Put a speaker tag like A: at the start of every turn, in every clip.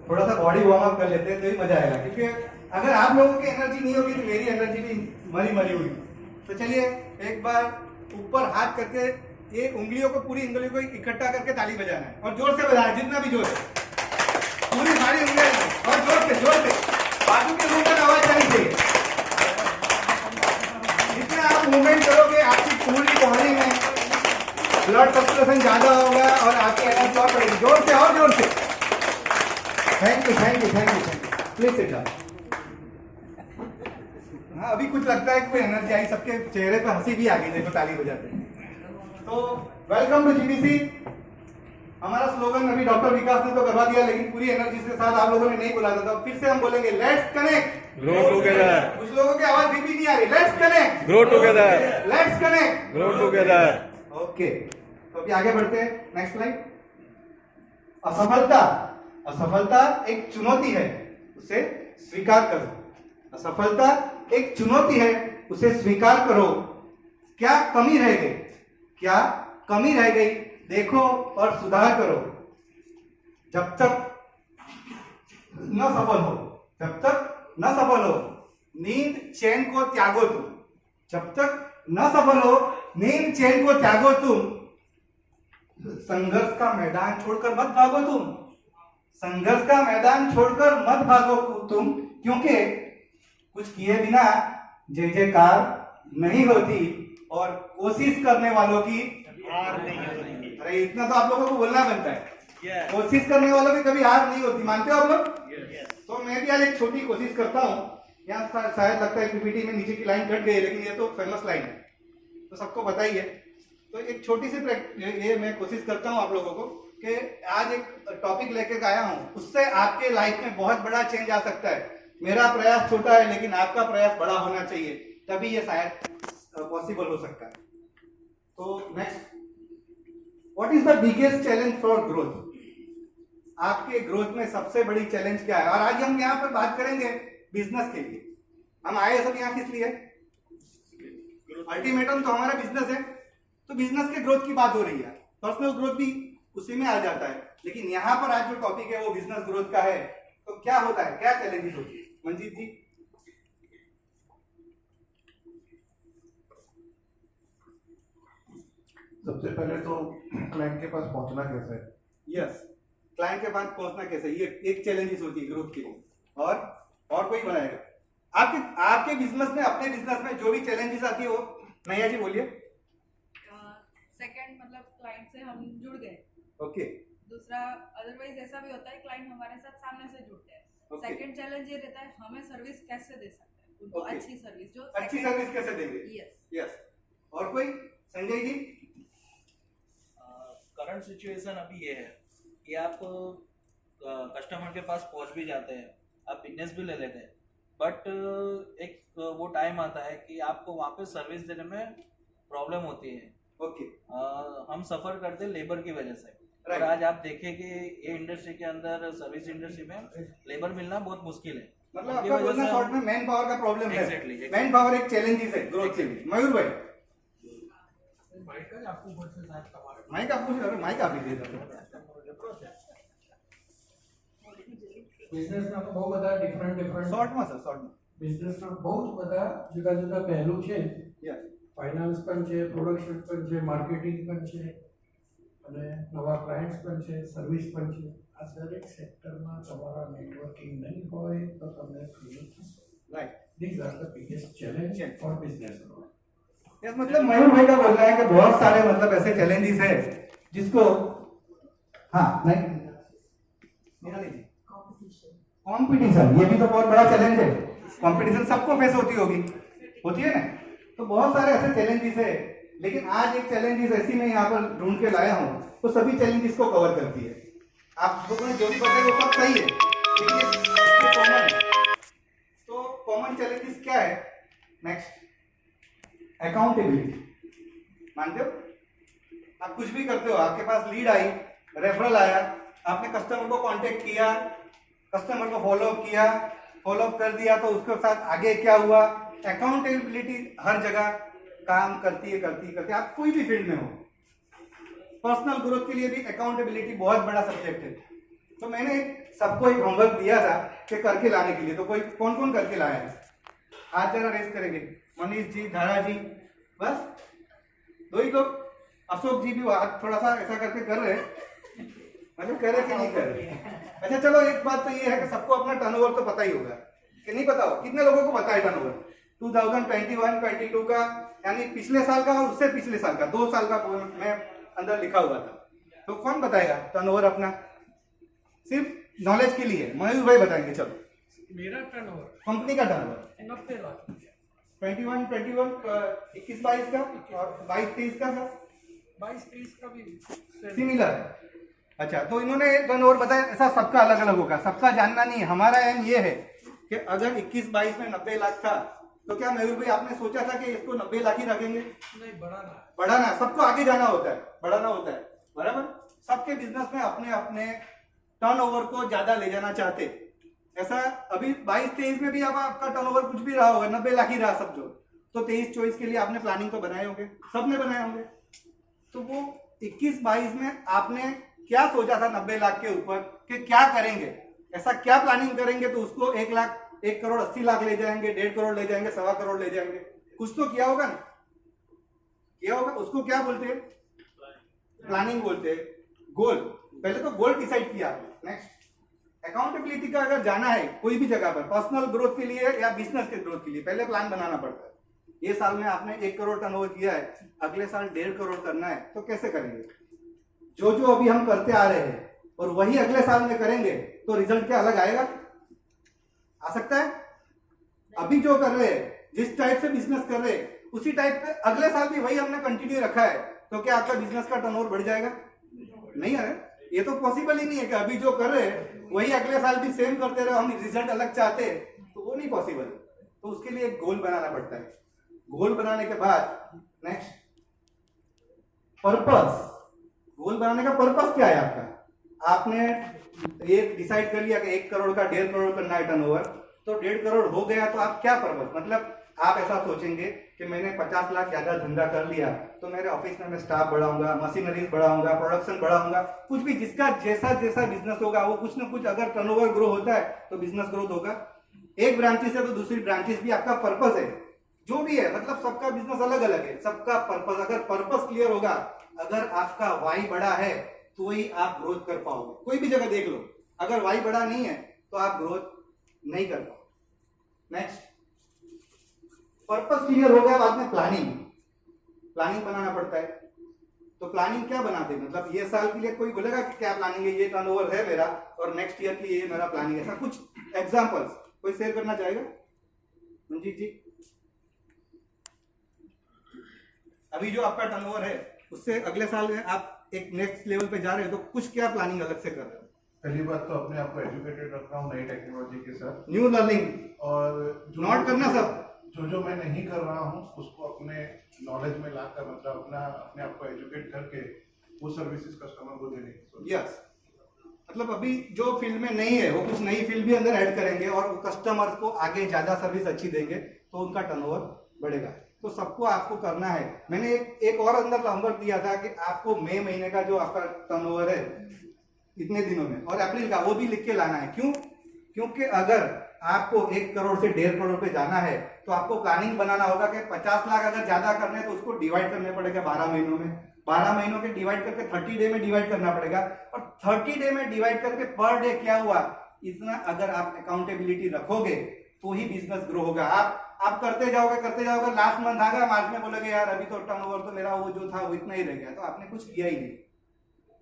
A: थोड़ा सा body warm up कर लेते हैं तो ही मजा आएगा, क्योंकि अगर आप लोगों की एनर्जी नहीं होगी तो मेरी एनर्जी भी मरी मरी हुई। तो चलिए एक बार ऊपर हाथ करके ये उंगलियों को, पूरी उंगलियों को इकट्ठा करके ताली बजाना है और जोर से बजाना है, जितना भी जोर है, पूरी सारी उंगलियां और जोर से बाजू के मुंह तक आवाज जानी चाहिए। जितना आप मूवमेंट करोगे आपकी पूरी बॉडी में ब्लड सर्कुलेशन ज्यादा होगा और आपकी एनर्जी और बढ़ेगी। जोर से और जोर से। Thank you thank you thank you thank you. Please sit down. हाँ, अभी कुछ लगता है कि कोई एनर्जी आई, सबके चेहरे पे हंसी भी आ गई देखो ताली बजाते। तो वेलकम टू जीबीसी। हमारा स्लोगन अभी डॉक्टर विकास ने तो करवा दिया, लेकिन पूरी एनर्जी के साथ आप लोगों ने नहीं बोला था, तो फिर से हम बोलेंगे लेट्स कनेक्ट,
B: ग्रो टुगेदर।
A: कुछ लोगों की आवाज फिर भी नहीं आ रही। Let's connect,
B: grow together.
A: Let's connect,
B: grow together.
A: Okay, तो अभी आगे बढ़ते हैं। Next slide. असफलता, असफलता एक चुनौती है, उसे स्वीकार करो। असफलता एक चुनौती है, उसे स्वीकार करो। क्या कमी रह गई, क्या कमी रह गई देखो और सुधार करो। जब तक न सफल हो, जब तक न सफल हो नींद चैन को त्यागो तुम। जब तक न सफल हो नींद चैन को त्यागो तुम। संघर्ष का मैदान छोड़कर मत भागो तुम। संघर्ष का मैदान छोड़कर मत भागो तुम, क्योंकि कुछ किए बिना जय जयकार नहीं होती और कोशिश करने वालों की हार नहीं होती। अरे इतना तो आप लोगों को बोलना बनता है। कोशिश करने वालों की कभी हार नहीं होती, मानते हो आप लोग? तो मैं भी आज एक छोटी कोशिश करता हूँ। यहाँ शायद लगता है पीपीटी में नीचे की लाइन कट गई है, लेकिन ये तो फेमस लाइन है, तो सबको पता ही है। तो एक छोटी सी ये मैं कोशिश करता हूँ आप लोगों को कि आज एक टॉपिक लेकर आया हूँ, उससे आपके लाइफ में बहुत बड़ा चेंज आ सकता है। मेरा प्रयास छोटा है, लेकिन आपका प्रयास बड़ा होना चाहिए, तभी ये शायद पॉसिबल हो सकता है। तो next, what is the biggest challenge for growth? आपके ग्रोथ में सबसे बड़ी चैलेंज क्या है? और आज हम यहाँ पर बात करेंगे बिजनेस के लिए। हम आए सब यहाँ किस लिए? अल्टीमेटम तो हमारा बिजनेस है, तो बिजनेस के ग्रोथ की बात हो रही है। पर्सनल ग्रोथ भी उसी में आ जाता है, लेकिन यहाँ पर आज जो टॉपिक है वो बिजनेस ग्रोथ का है। तो क्या होता है, क्या चैलेंजेस होती है? मंजीत जी।
C: सबसे पहले तो क्लाइंट के पास पहुंचना कैसे है?
A: यस, क्लाइंट के पास पहुंचना कैसे, ये एक चैलेंजेस होती है ग्रोथ की। और कोई बनाएगा आपके बिजनेस में, अपने बिजनेस में जो भी चैलेंजेस आती है वो नैया जी बोलिए।
D: सेकंड मतलब क्लाइंट से हम जुड़ गए।
A: ओके।
D: दूसरा, अदरवाइज ऐसा भी होता है क्लाइंट हमारे साथ सामने से जुड़ते हैं।
A: Okay.
D: सेकंड चैलेंज ये रहता है हमें सर्विस कैसे दे सकते हैं, उनको
A: Okay.
D: अच्छी सर्विस, जो
A: अच्छी सर्विस कैसे देंगे? यस। और कोई? संजय जी।
E: करंट सिचुएशन अभी ये है कि आप कस्टमर के पास पहुंच भी जाते हैं, आप बिजनेस भी ले लेते हैं, बट एक वो टाइम आता है कि आपको वहाँ पे सर्विस देने में प्रॉब्लम होती है।
A: ओके।
E: हम सफर करते हैं लेबर की वजह से।
A: Right.
E: और आज आप देखें कि ये इंडस्ट्री के अंदर, सर्विस इंडस्ट्री में लेबर मिलना बहुत मुश्किल है।
A: मतलब आपका बोलना शॉर्ट में मैन पावर का प्रॉब्लम है।
E: Exactly.
A: मैन पावर एक चैलेंजेस है ग्रोथ के लिए। मयूर भाई। माइक आप
F: બિઝનેસના તો બહુ બધા ડિફરન્ટ
A: શોર્ટમાં સર, શોર્ટમાં।
F: બિઝનેસના બહુ જ બધા જુદા જુદા પહેલું છે।
A: યસ।
F: ફાઇનાન્સ પણ છે, પ્રોડક્શન પણ છે, માર્કેટિંગ પણ છે અને નવા ક્લાયન્ટ્સ પણ છે, સર્વિસ પણ છે। આ દરેક સેક્ટરમાં તમારા નેટવર્કિંગ નહીં હોય તો તમને ફેલ થશો।
A: Right.
F: These are the biggest challenge for business.
A: Yes, मतलब मयूर भाई का बोलना है कि बहुत सारे मतलब ऐसे चैलेंजेस है जिसको, हाँ नहीं मेरा लीजिए, कंपटीशन, ये भी तो बहुत बड़ा चैलेंज है। कंपटीशन सबको फेस होती है ना। तो बहुत सारे ऐसे चैलेंजेस है, लेकिन आज एक चैलेंजेस ऐसी मैं यहाँ पर ढूंढ के लाया हूँ, तो सभी चैलेंजेस को कवर करती है। आप लोगों ने जो भी बताया वो सब सही है, लेकिन इसके कॉमन, तो कॉमन चैलेंजेस क्या है? Next, accountability. मानते हो? आप कुछ भी करते हो, आपके पास लीड आई, रेफरल आया, आपने कस्टमर को कांटेक्ट किया, कस्टमर को फॉलो अप कर दिया, तो उसके साथ आगे क्या हुआ? अकाउंटेबिलिटी हर जगह काम करती है। आप कोई भी फील्ड में हो, पर्सनल ग्रोथ के लिए भी अकाउंटेबिलिटी बहुत बड़ा सब्जेक्ट है। तो मैंने एक सबको एक होमवर्क दिया था कि करके लाने के लिए, तो कोई कौन कौन करके लाया है? हाथ जरा रेस करेंगे। मनीष जी, धारा जी, बस 2 ही लोग। अशोक जी भी हाथ थोड़ा सा ऐसा करके कर रहे हैं, मतलब कर रहे कि नहीं कर रहे? अच्छा चलो, एक बात तो ये है कि सबको अपना टर्नओवर तो पता ही होगा कि नहीं पता हो? कितने लोगों को पता है टर्नओवर 2021-22 का, यानी पिछले साल का और उससे पिछले साल का, 2 साल का में अंदर लिखा हुआ था। तो कौन बताएगा टर्नओवर अपना? सिर्फ नॉलेज के लिए मयूर भाई बताएंगे। चलो,
F: मेरा टर्नओवर
A: कंपनी का टर्नओवर
F: 90 लाख
A: 21-22 का और 22-23 का सर
F: 22-23 का भी
A: सिमिलर है। अच्छा, तो इन्होंने टर्नओवर बताया, ऐसा सबका अलग अलग होगा, सबका जानना नहीं है। हमारा एम ये है कि अगर 21-22 में 90 लाख था, तो क्या मयूर भाई आपने सोचा था कि इसको 90 लाख ही रखेंगे?
F: नहीं, बढ़ाना
A: बढ़ाना, सबको आगे जाना होता है, बढ़ाना होता है, बराबर। सबके बिजनेस में अपने अपने टर्नओवर को ज्यादा ले जाना चाहते। ऐसा अभी 22-23 में भी अब आपका टर्नओवर कुछ भी रहा होगा, 90 लाख ही रहा सब जो, तो 23-24 के लिए आपने प्लानिंग तो बनाए होंगे, सबने बनाए होंगे। तो वो 21-22 में आपने क्या सोचा था 90 लाख के ऊपर कि क्या करेंगे, ऐसा क्या प्लानिंग करेंगे, तो उसको 1 करोड़ 80 लाख ले जाएंगे, 1.5 करोड़ ले जाएंगे, 1.25 करोड़ ले जाएंगे, कुछ तो किया होगा ना, किया होगा। उसको क्या बोलते हैं? प्लानिंग बोलते हैं, गोल। पहले तो गोल डिसाइड किया। नेक्स्ट, अकाउंटेबिलिटी का अगर जाना है कोई भी जगह पर, पर्सनल ग्रोथ के लिए या बिजनेस के ग्रोथ के लिए, पहले प्लान बनाना पड़ता है। ये साल में आपने 1 करोड़ टर्नओवर किया है, अगले साल 1.5 करोड़ करना है, तो कैसे करेंगे? जो जो अभी हम करते आ रहे हैं और वही अगले साल में करेंगे, तो रिजल्ट क्या अलग आएगा? आ सकता है? अभी जो कर रहे हैं, जिस टाइप से बिजनेस कर रहे हैं, उसी टाइप पे अगले साल भी वही हमने कंटिन्यू रखा है, तो क्या आपका बिजनेस का टर्नओवर बढ़ जाएगा? नहीं है, ये तो पॉसिबल ही नहीं है कि अभी जो कर रहे हैं वही अगले साल भी सेम करते रहे, हम रिजल्ट अलग चाहते हैं, तो वो नहीं पॉसिबल। तो उसके लिए एक गोल बनाना पड़ता है। गोल बनाने के बाद नेक्स्ट, पर्पस। गोल बनाने का पर्पस क्या है आपका? आपने ये डिसाइड कर लिया कि 1 करोड़ का 1.5 करोड़ करना है टर्नओवर, तो 1.5 करोड़ हो गया, तो आप क्या पर्पस, मतलब आप ऐसा सोचेंगे कि मैंने 50 लाख ज्यादा धंधा कर लिया, तो मेरे ऑफिस में मैं स्टाफ बढ़ाऊंगा, मशीनरीज बढ़ाऊंगा, प्रोडक्शन बढ़ाऊंगा, कुछ भी जिसका जैसा जैसा बिजनेस होगा वो कुछ ना कुछ, अगर टर्नओवर ग्रो होता है तो बिजनेस ग्रोथ होगा। एक ब्रांचेस है तो दूसरी ब्रांचेस भी आपका पर्पस है, जो भी है, मतलब सबका बिजनेस अलग अलग है, सबका पर्पस, अगर पर्पस क्लियर होगा, अगर आपका वाई बड़ा है तो ही आप ग्रोथ कर पाओगे। कोई भी जगह देख लो, अगर वाई बड़ा नहीं है तो आप ग्रोथ नहीं कर पाओगे। नेक्स्ट, पर्पस क्लियर हो गया, बाद में प्लानिंग बनाना पड़ता है। तो प्लानिंग क्या बनाते हैं, मतलब ये साल के लिए कोई बोलेगा कि क्या प्लानिंग है, ये टर्नओवर है मेरा और नेक्स्ट ईयर की ये मेरा प्लानिंग है, ऐसा कुछ एग्जांपल्स कोई शेयर करना चाहेगा? मंजीत जी, अभी जो आपका टर्नओवर है उससे अगले साल में आप एक नेक्स्ट लेवल पे जा रहे हो, तो कुछ क्या प्लानिंग अलग से कर रहे हो?
C: पहली बात तो अपने आप को एजुकेटेड रख रहा हूँ नई टेक्नोलॉजी के साथ,
A: न्यू लर्निंग,
C: और
A: नोट करना सब,
C: जो मैं नहीं कर रहा हूँ उसको अपने नॉलेज में लाकर, मतलब अपने आप को एजुकेट करके वो सर्विसेज कस्टमर को देने की।
A: यस, मतलब अभी जो फील्ड में नहीं है वो कुछ नई फील्ड भी अंदर ऐड करेंगे और कस्टमर को आगे ज्यादा सर्विस अच्छी देंगे, तो उनका टर्नओवर बढ़ेगा। तो सबको आपको करना है। मैंने एक और अंदर होमवर्क दिया था कि आपको मई महीने का जो आपका टर्नओवर है इतने दिनों में, और अप्रैल का, वो भी लिख के लाना है। क्यों? क्योंकि अगर आपको 1 करोड़ से 1.5 करोड़ पे जाना है तो आपको प्लानिंग बनाना होगा कि 50 लाख अगर ज्यादा करने हैं तो उसको डिवाइड करने पड़ेगा 12 महीनों में, 12 महीनों के डिवाइड करके 30 डे में डिवाइड करना पड़ेगा, और 30 डे में डिवाइड करके पर डे क्या हुआ, इतना अगर आप अकाउंटेबिलिटी रखोगे तो ही बिजनेस ग्रो होगा। आप करते जाओगे, लास्ट मंथ आ गया, मार्च में बोलोगे यार अभी तो टर्नओवर तो मेरा वो जो था वो इतना ही रह गया, तो आपने कुछ किया ही नहीं।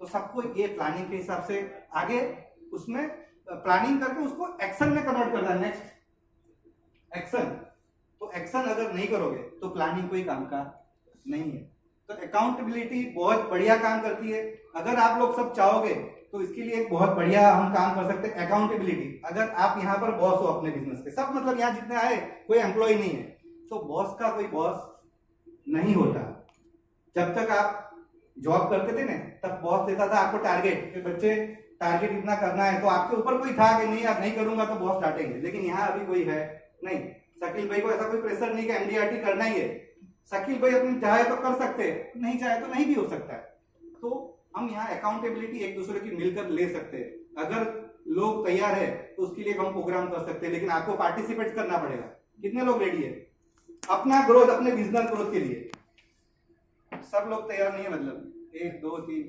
A: तो सबको ये प्लानिंग के हिसाब से आगे उसमें प्लानिंग करके उसको एक्शन में कन्वर्ट करना है। Next, action. तो एक्शन अगर नहीं करोगे तो प्लानिंग कोई काम का नहीं है। तो अकाउंटेबिलिटी बहुत बढ़िया काम करती है। अगर आप लोग सब चाहोगे तो इसके लिए एक बहुत बढ़िया हम काम कर सकते हैं, अकाउंटेबिलिटी। अगर आप यहाँ पर बॉस हो अपने बिजनेस के, सब मतलब यहाँ जितने आए कोई एम्प्लॉय नहीं है, तो बॉस का कोई बॉस नहीं होता। जब तक आप जॉब करते थे ना, तब बॉस देता था आपको टारगेट कि बच्चे टारगेट इतना करना है, तो आपके ऊपर कोई था कि नहीं आप नहीं करूंगा तो बॉस डांटेंगे। लेकिन यहाँ अभी कोई है नहीं, शकील भाई को ऐसा कोई प्रेशर नहीं कि एमडीआरटी करना ही है। शकील भाई अपनी चाहे तो कर सकते हैं, नहीं चाहे तो नहीं भी हो सकता है। तो हम यहाँ अकाउंटेबिलिटी एक दूसरे की मिलकर ले सकते हैं। अगर लोग तैयार है तो उसके लिए हम प्रोग्राम कर सकते हैं, लेकिन आपको पार्टिसिपेट करना पड़ेगा। कितने लोग रेडी है अपना ग्रोथ, अपने बिजनेस ग्रोथ के लिए? सब लोग तैयार नहीं है, मतलब 1 2 3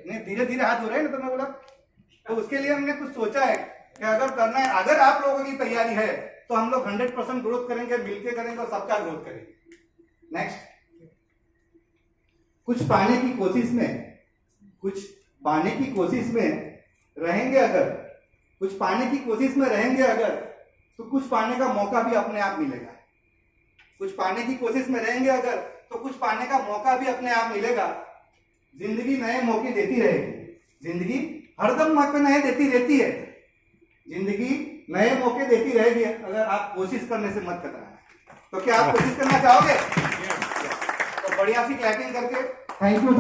A: नहीं, धीरे धीरे हाथ हो रहे हैं ना, तो मैं बोला तो उसके लिए हमने कुछ सोचा है कि अगर करना है, अगर आप लोगों की तैयारी है तो हम लोग 100% ग्रोथ करेंगे, मिलके करेंगे और सबका ग्रोथ करेंगे। नेक्स्ट, कुछ पाने की कोशिश में रहेंगे अगर, कुछ पाने की कोशिश में रहेंगे अगर, तो कुछ पाने का मौका भी अपने आप मिलेगा। कुछ पाने की कोशिश में रहेंगे अगर, तो कुछ पाने का मौका भी अपने आप मिलेगा। जिंदगी नए मौके देती रहेगी, जिंदगी हरदम मौके नए देती रहती है, जिंदगी नए मौके देती रहेगी अगर आप कोशिश करने से मत कतराना। तो क्या आप कोशिश करना चाहोगे? तो बढ़िया सी क्लैपिंग करके थैंक यू।